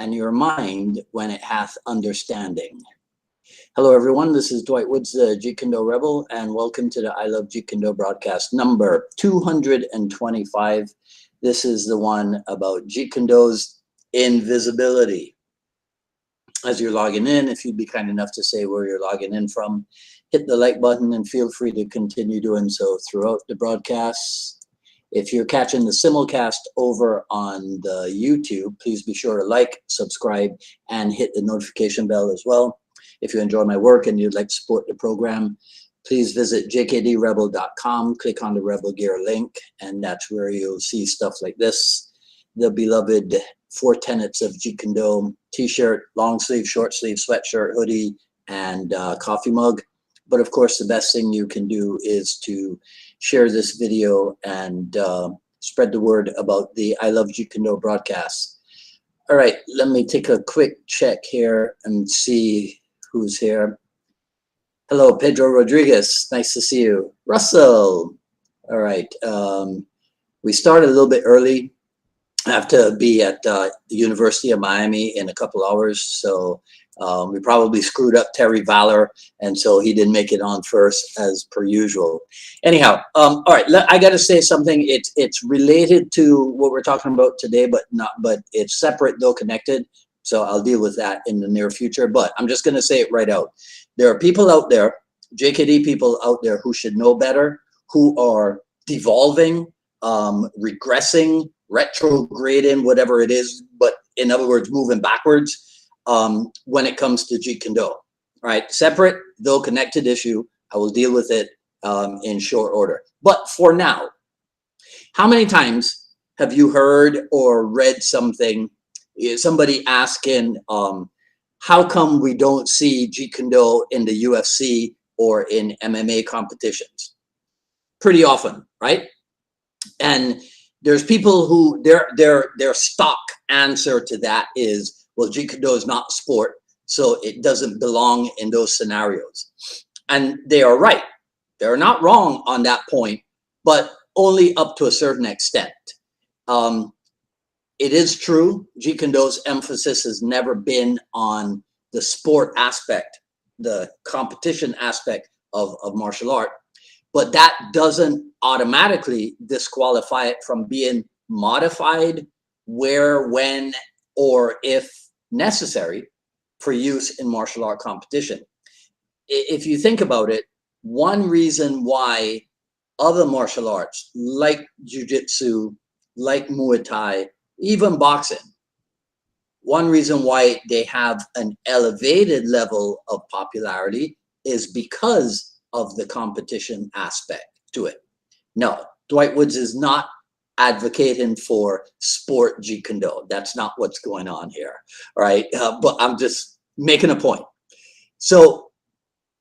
and your mind when it hath understanding. Hello, everyone. This is Dwight Woods, the Jeet Kune Rebel, and welcome to the I Love Jeet Kune broadcast number 225. This is the one about Jeet Kune's invisibility. As you're logging in, if you'd be kind enough to say where you're logging in from, hit the like button and feel free to continue doing so throughout the broadcasts. If you're catching the simulcast over on the YouTube, please be sure to like, subscribe, and hit the notification bell as well. If you enjoy my work and you'd like to support the program, please visit jkdrebel.com, click on the Rebel Gear link, and that's where you'll see stuff like this. The beloved 4 tenets of Jeet Kune t-shirt, long sleeve, short sleeve, sweatshirt, hoodie, and coffee mug. But of course, the best thing you can do is to share this video and spread the word about the I Love Jeet Kune broadcast. All right, let me take a quick check here and see who's here. Hello, Pedro Rodriguez. Nice to see you. Russell. All right. We started a little bit early. I have to be at the University of Miami in a couple hours, so we probably screwed up Terry Valor, and so he didn't make it on first as per usual. Anyhow, all right, I got to say something. It's related to what we're talking about today, but it's separate though connected. So I'll deal with that in the near future. But I'm just going to say it right out. There are people out there, JKD people out there, who should know better, who are devolving, regressing, retrograding, whatever it is, but in other words, moving backwards when it comes to Jeet Kune. Right? Separate, though connected issue. I will deal with it in short order. But for now, how many times have you heard or read something, somebody asking, how come we don't see Jeet Kune in the UFC or in MMA competitions? Pretty often, right? And there's people who their stock answer to that is, well, Jeet Kune is not sport, so it doesn't belong in those scenarios. And they are right. They're not wrong on that point, but only up to a certain extent. It is true, Jeet Kune's emphasis has never been on the sport aspect, the competition aspect of martial art. But that doesn't automatically disqualify it from being modified where, when, or if necessary for use in martial art competition. If you think about it, one reason why other martial arts like jiu-jitsu, like Muay Thai, even boxing, one reason why they have an elevated level of popularity is because of the competition aspect to it. No, Dwight Woods is not advocating for sport Jeet Kune. That's not what's going on here, all right? But I'm just making a point. So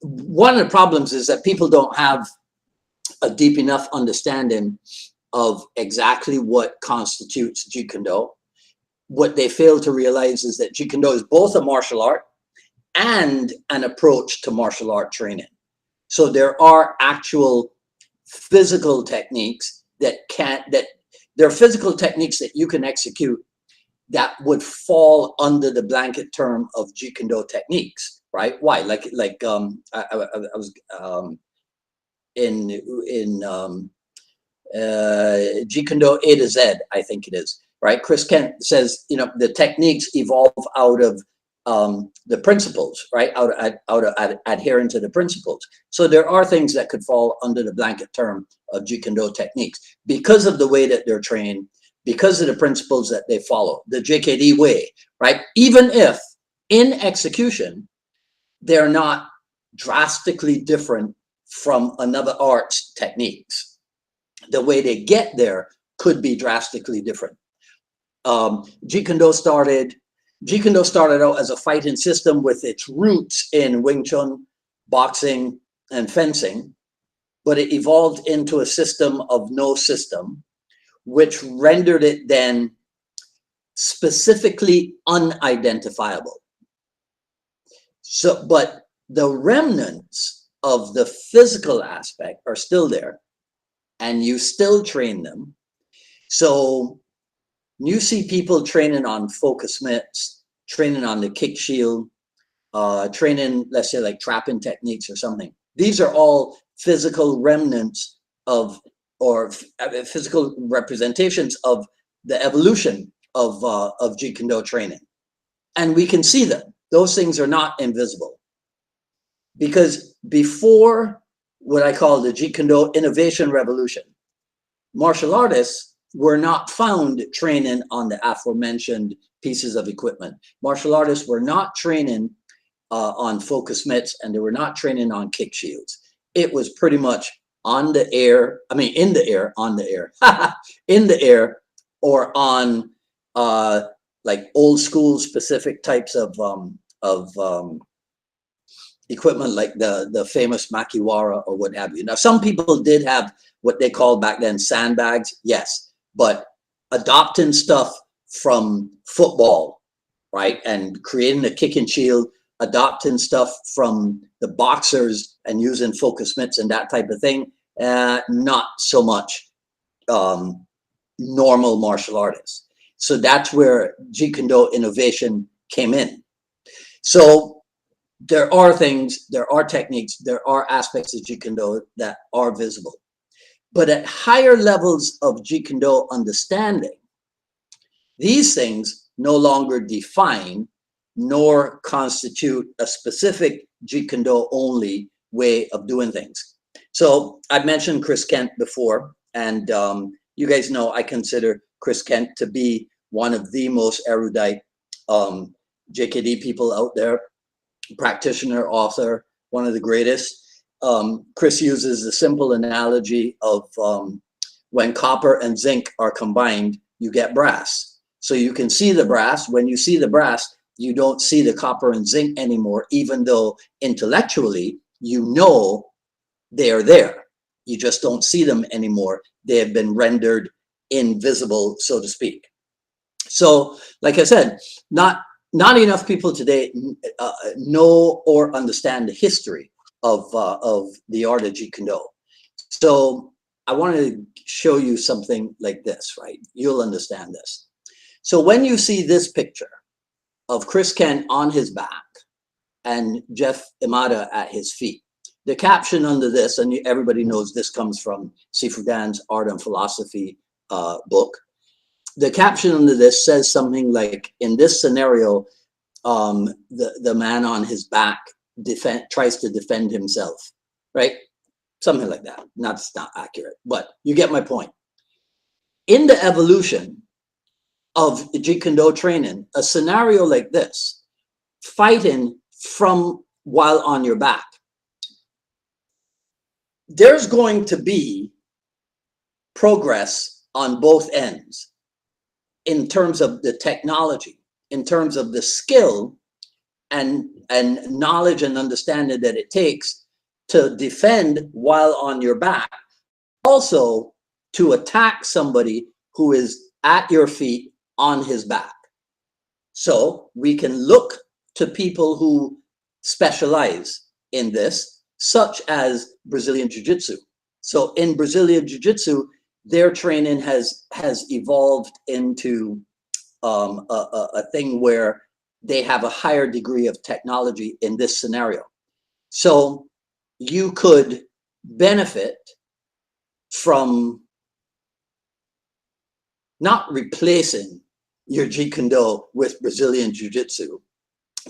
one of the problems is that people don't have a deep enough understanding of exactly what constitutes Jeet Kune. What they fail to realize is that Jeet Kune is both a martial art and an approach to martial art training. So there are actual physical techniques that there are physical techniques that you can execute that would fall under the blanket term of Jeet Kune techniques, right? Why? I was in Jeet Kune A to Z, I think it is, right? Chris Kent says, you know, the techniques evolve out of the principles, right? Out of adhering to the principles. So there are things that could fall under the blanket term of Jeet Kune techniques because of the way that they're trained, because of the principles that they follow, the JKD way, right? Even if in execution, they're not drastically different from another art's techniques. The way they get there could be drastically different. Jeet Kune started out as a fighting system with its roots in Wing Chun, boxing, and fencing, but it evolved into a system of no system, which rendered it then specifically unidentifiable. So, but the remnants of the physical aspect are still there, and you still train them. So you see people training on focus mitts, training on the kick shield, training, let's say like trapping techniques or something. These are all physical remnants of, or physical representations of the evolution of Jeet Kune Do training. And we can see them. Those things are not invisible. Because before what I call the Jeet Kune Do innovation revolution, martial artists were not found training on the aforementioned pieces of equipment. Martial artists were not training on focus mitts, and they were not training on kick shields. It was pretty much on the air, I mean, in the air, on the air, in the air, or on like old school specific types of equipment, like the famous makiwara or what have you. Now, some people did have what they called back then sandbags, yes, but adopting stuff from football, right, and creating a kick and shield, adopting stuff from the boxers and using focus mitts and that type of thing, not so much normal martial artists. So that's where Jeet Kune Do innovation came in. So there are things, there are techniques, there are aspects of Jeet Kune Do that are visible. But at higher levels of Jeet Kune Do understanding, these things no longer define nor constitute a specific Jeet Kune Do only way of doing things. So I've mentioned Chris Kent before, and you guys know I consider Chris Kent to be one of the most erudite JKD people out there, practitioner, author, one of the greatest. Chris uses the simple analogy of when copper and zinc are combined, you get brass. So you can see the brass. When you see the brass, you don't see the copper and zinc anymore, even though intellectually you know they are there. You just don't see them anymore. They have been rendered invisible, so to speak. So, like I said, not enough people today know or understand the history of the art of Jeet Kune Do. So I wanted to show you something like this, right? You'll understand this. So when you see this picture of Chris Kent on his back and Jeff Imada at his feet, the caption under this, and everybody knows this comes from Sifu Dan's Art and Philosophy book. The caption under this says something like, in this scenario, the man on his back tries to defend himself, right? Something like that. That's not accurate, but you get my point. In the evolution of Jeet Kune Do training, a scenario like this, fighting from while on your back, there's going to be progress on both ends in terms of the technology, in terms of the skill and knowledge and understanding that it takes to defend while on your back, also to attack somebody who is at your feet on his back. So we can look to people who specialize in this, such as Brazilian Jiu-Jitsu. So in Brazilian Jiu-Jitsu, their training has evolved into a thing where they have a higher degree of technology in this scenario. So you could benefit from not replacing your Jeet Kune Do with Brazilian Jiu-Jitsu,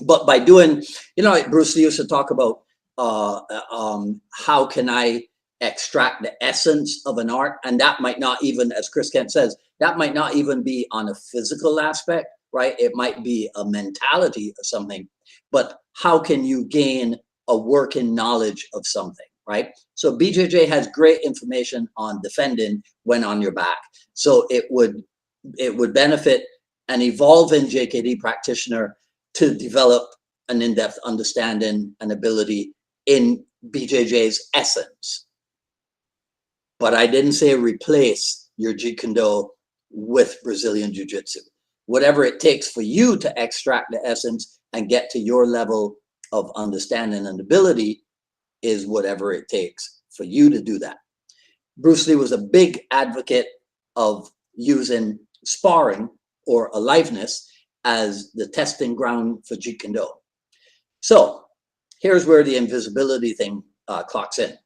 but by doing, you know, like Bruce Lee used to talk about how can I extract the essence of an art, and that might not even, as Chris Kent says, that might not even be on a physical aspect, right? It might be a mentality or something, but how can you gain a working knowledge of something, right? So BJJ has great information on defending when on your back. So it would benefit an evolving JKD practitioner to develop an in-depth understanding and ability in BJJ's essence. But I didn't say replace your Jeet Kune Do with Brazilian Jiu-Jitsu. Whatever it takes for you to extract the essence and get to your level of understanding and ability is whatever it takes for you to do that. Bruce Lee was a big advocate of using sparring or aliveness as the testing ground for Jeet Kune Do. So here's where the invisibility thing clocks in.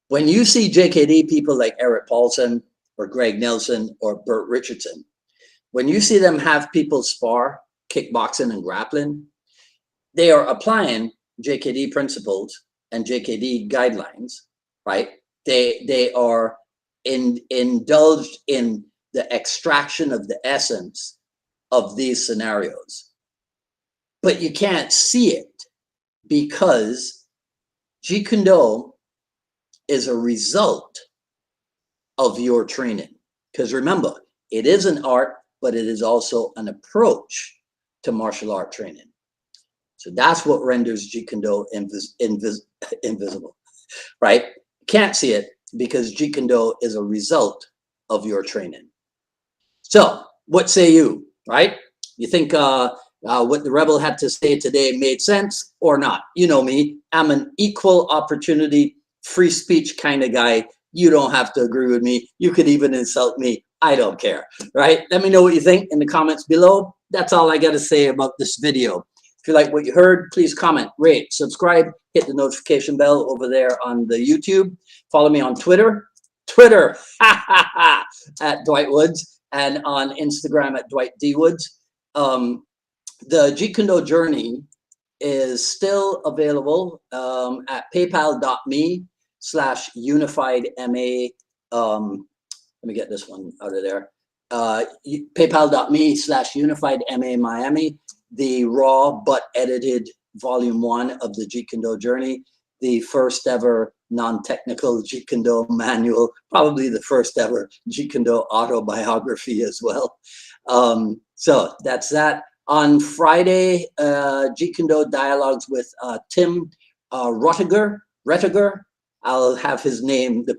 When you see JKD people like Eric Paulson or Greg Nelson or Bert Richardson, when you see them have people spar kickboxing and grappling, they are applying JKD principles and JKD guidelines, right? They are indulged in the extraction of the essence of these scenarios. But you can't see it because Jeet Kune Do is a result of your training. Because remember, it is an art, but it is also an approach to martial art training. So that's what renders Jeet Kune Do invisible, right? Can't see it because Jeet Kune Do is a result of your training. So what say you, right? You think what the Rebel had to say today made sense or not? You know me, I'm an equal opportunity, free speech kind of guy. You don't have to agree with me. You could even insult me. I don't care, right? Let me know what you think in the comments below. That's all I got to say about this video. If you like what you heard, please comment, rate, subscribe, hit the notification bell over there on the YouTube. Follow me on Twitter, at Dwight Woods, and on Instagram at Dwight D. Woods. The Jeet Kune Do journey is still available at paypal.me/unifiedma. Let me get this one out of there. paypal.me/unifiedma Miami. The raw but edited volume 1 of the Jeet Kune Do journey, the first ever non-technical Jeet Kune Do manual, probably the first ever Jeet Kune Do autobiography as well. So that's that. On Friday, Jeet Kune Do dialogues with Tim Rottiger. I'll have his name, the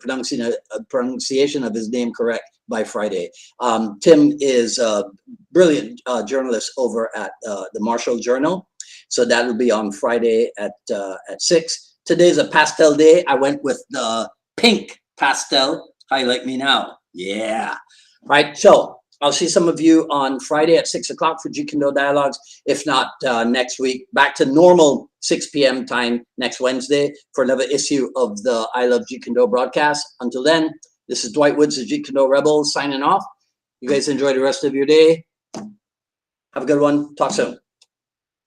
pronunciation of his name correct by Friday. Tim is a brilliant journalist over at the Martial Journal. So that'll be on Friday at 6. Today's a pastel day. I went with the pink pastel. How you like me now? Yeah. Right. So I'll see some of you on Friday at 6 o'clock for Jeet Kune Do dialogues. If not, next week, back to normal 6 p.m. time next Wednesday for another issue of the I Love Jeet Kune Do broadcast. Until then, this is Dwight Woods, the Jeet Kune Do Rebel, signing off. You guys enjoy the rest of your day. Have a good one. Talk soon.